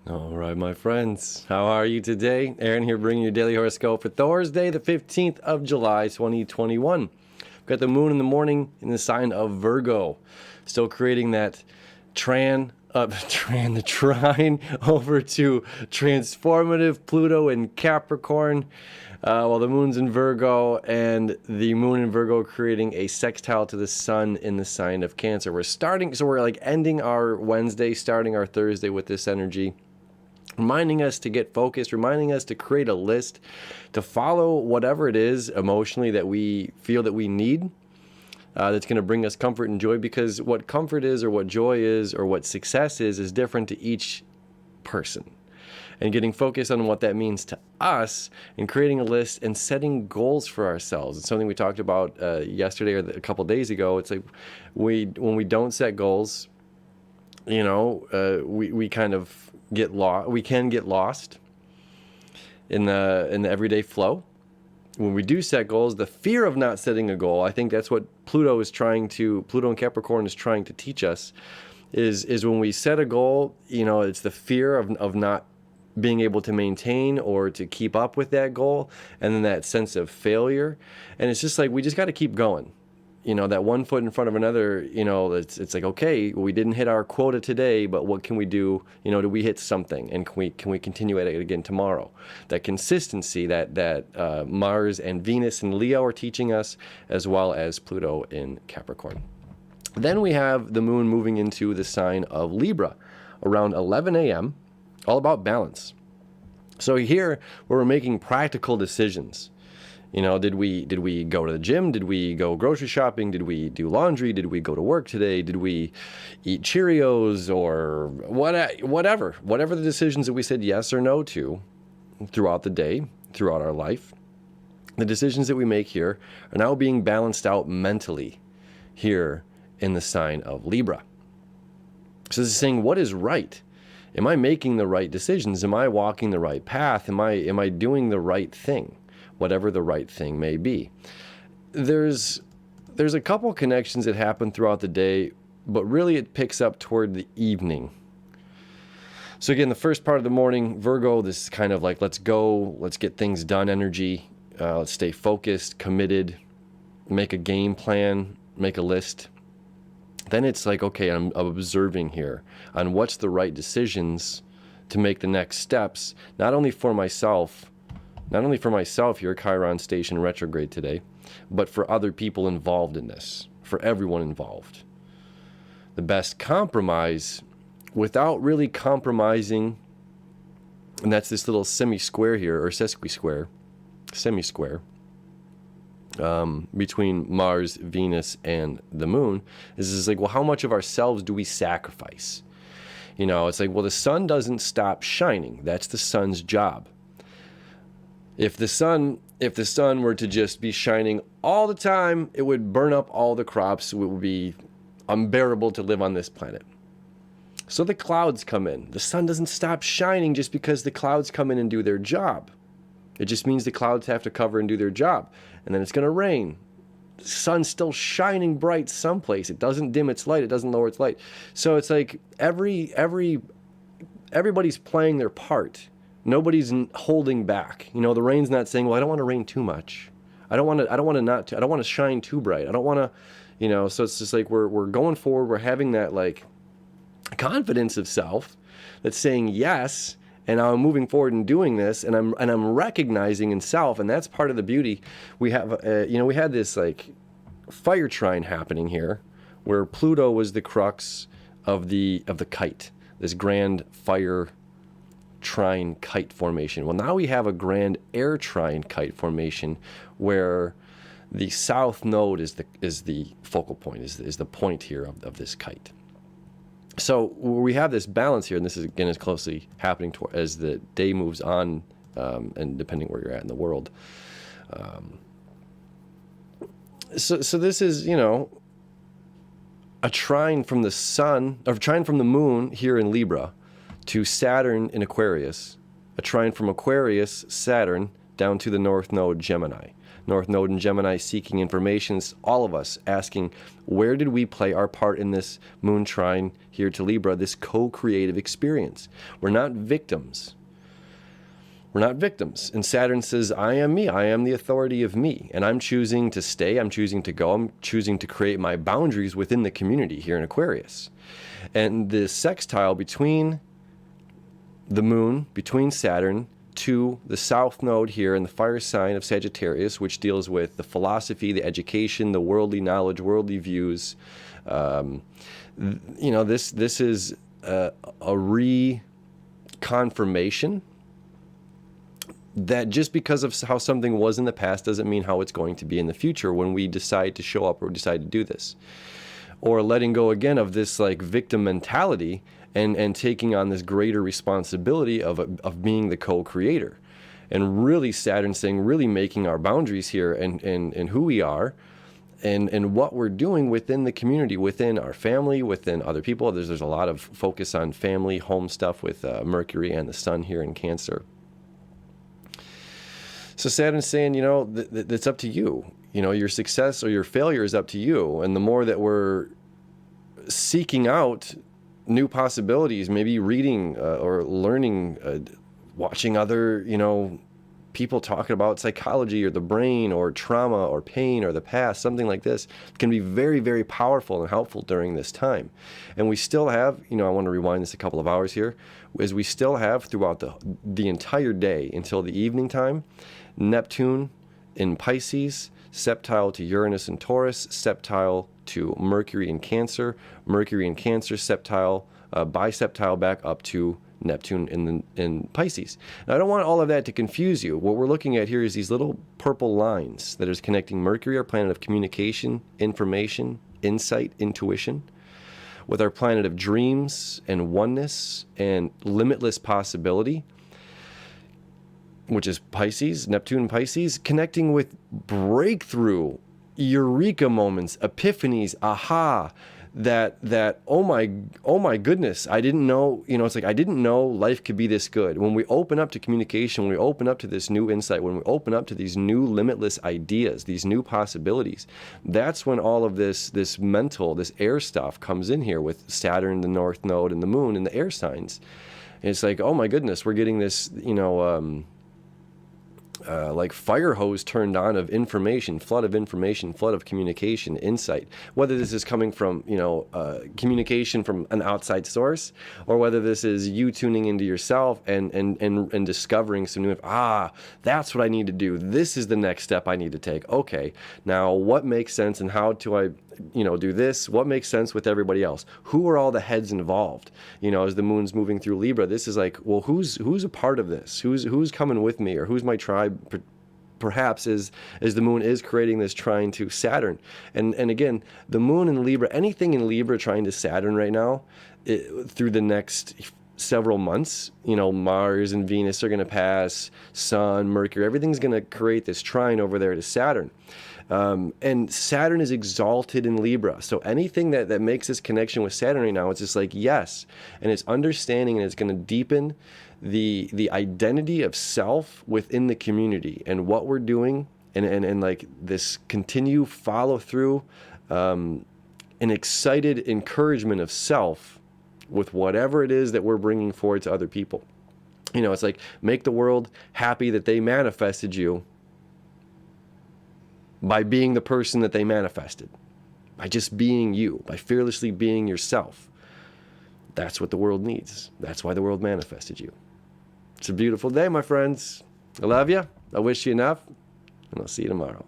All right, my friends, how are you today? Aaron here bringing your daily horoscope for Thursday, the 15th of July, 2021. We've got the moon in the morning in the sign of Virgo, still creating that trine over to transformative Pluto in Capricorn, while the moon's in Virgo and the moon in Virgo creating a sextile to the sun in the sign of Cancer. We're like ending our Wednesday, starting our Thursday with this energy, reminding us to get focused, reminding us to create a list, to follow whatever it is emotionally that we feel that we need, that's going to bring us comfort and joy, because what comfort is or what joy is or what success is different to each person. And getting focused on what that means to us and creating a list and setting goals for ourselves. It's something we talked about yesterday or a couple days ago. It's like when we don't set goals, we kind of get lost. We can get lost in the everyday flow. When we do set goals, the fear of not setting a goal, I think that's what Pluto and Capricorn is trying to teach us, is when we set a goal, it's the fear of not being able to maintain or to keep up with that goal, and then that sense of failure. And it's just like, we just got to keep going. That one foot in front of another, it's like, okay, we didn't hit our quota today, but what can we do? Do we hit something? And can we continue at it again tomorrow? That consistency that Mars and Venus and Leo are teaching us, as well as Pluto in Capricorn. Then we have the moon moving into the sign of Libra around 11 a.m., all about balance. So here, where we're making practical decisions. Did we go to the gym? Did we go grocery shopping? Did we do laundry? Did we go to work today? Did we eat Cheerios or whatever the decisions that we said yes or no to throughout the day, throughout our life, the decisions that we make here are now being balanced out mentally here in the sign of Libra. So this is saying, what is right? Am I making the right decisions? Am I walking the right path? Am I doing the right thing? Whatever the right thing may be. There's a couple connections that happen throughout the day, but really it picks up toward the evening. So again, the first part of the morning, Virgo, this is kind of like, let's go, let's get things done energy. Let's stay focused, committed, make a game plan, make a list. Then it's like, okay, I'm observing here on what's the right decisions to make the next steps, not only for myself here, Chiron station retrograde today, but for other people involved in this, for everyone involved. The best compromise without really compromising, and that's this little semi-square here, or semi-square, between Mars, Venus, and the moon, is like, well, how much of ourselves do we sacrifice? It's like, well, the sun doesn't stop shining. That's the sun's job. If the sun were to just be shining all the time, it would burn up all the crops. It would be unbearable to live on this planet. So the clouds come in. The sun doesn't stop shining just because the clouds come in and do their job. It just means the clouds have to cover and do their job. And then it's going to rain. The sun's still shining bright someplace. It doesn't dim its light. It doesn't lower its light. So it's like everybody's playing their part. Nobody's holding back. The rain's not saying, well, I don't want to rain too much. I don't want to shine too bright. I don't want to, so it's just like we're going forward. We're having that like confidence of self that's saying yes, and I'm moving forward and doing this, and I'm recognizing in self, and that's part of the beauty. We have, we had this like fire trine happening here, where Pluto was the crux of the kite, this grand fire trine kite formation. Well, now we have a grand air trine kite formation where the south node is the focal point, is the point here of this kite. So we have this balance here, and this is closely happening as the day moves on, and depending where you're at in the world. So this is, a trine from the sun, or trine from the moon here in Libra to Saturn in Aquarius, a trine from Aquarius, Saturn, down to the north node, Gemini. North Node in Gemini seeking information. It's all of us asking, where did we play our part in this moon trine here to Libra, this co-creative experience? We're not victims. We're not victims. And Saturn says, I am me. I am the authority of me. And I'm choosing to stay. I'm choosing to go. I'm choosing to create my boundaries within the community here in Aquarius. And the sextile between the moon, between Saturn, to the south node here in the fire sign of Sagittarius, which deals with the philosophy, the education, the worldly knowledge, worldly views. This is a reconfirmation that just because of how something was in the past doesn't mean how it's going to be in the future when we decide to show up or decide to do this. Or letting go again of this like victim mentality and taking on this greater responsibility of being the co-creator. And really Saturn saying, really making our boundaries here and who we are and what we're doing within the community, within our family, within other people. There's a lot of focus on family, home stuff with Mercury and the Sun here in Cancer. So Saturn's saying, it's up to you. Your success or your failure is up to you. And the more that we're seeking out new possibilities, maybe reading or learning, watching other, people talking about psychology or the brain or trauma or pain or the past, something like this can be very, very powerful and helpful during this time. And we still have, I want to rewind this a couple of hours here, is we still have throughout the entire day until the evening time, Neptune in Pisces, septile to Uranus and Taurus, septile to Mercury in Cancer, septile, biseptile back up to Neptune in Pisces. Now, I don't want all of that to confuse you. What we're looking at here is these little purple lines that is connecting Mercury, our planet of communication, information, insight, intuition, with our planet of dreams and oneness and limitless possibility, which is Pisces, Neptune and Pisces, connecting with breakthrough, eureka moments, epiphanies, aha, that oh my goodness, I didn't know, it's like I didn't know life could be this good. When we open up to communication, when we open up to this new insight, when we open up to these new limitless ideas, these new possibilities, that's when all of this mental, this air stuff comes in here with Saturn, the North Node, and the Moon and the air signs. And it's like, oh my goodness, we're getting this, like fire hose turned on of information, flood of communication, insight. Whether this is coming from, communication from an outside source, or whether this is you tuning into yourself and discovering some new, that's what I need to do. This is the next step I need to take. Okay, now what makes sense and how do I, do this? What makes sense with everybody else? Who are all the heads involved? As the moon's moving through Libra, this is like, well, who's a part of this? Who's coming with me, or who's my tribe? Perhaps as the moon is creating this trine to Saturn. And again, the moon in Libra, anything in Libra trying to Saturn right now, through the next several months, Mars and Venus are going to pass, Sun, Mercury, everything's going to create this trine over there to Saturn. And Saturn is exalted in Libra. So anything that makes this connection with Saturn right now, it's just like, yes. And it's understanding, and it's going to deepen the identity of self within the community and what we're doing, and like this continue follow through, an excited encouragement of self with whatever it is that we're bringing forward to other people. It's like, make the world happy that they manifested you by being the person that they manifested, by just being you, by fearlessly being yourself. That's what the world needs. That's why the world manifested you. It's a beautiful day, my friends. I love you. I wish you enough, and I'll see you tomorrow.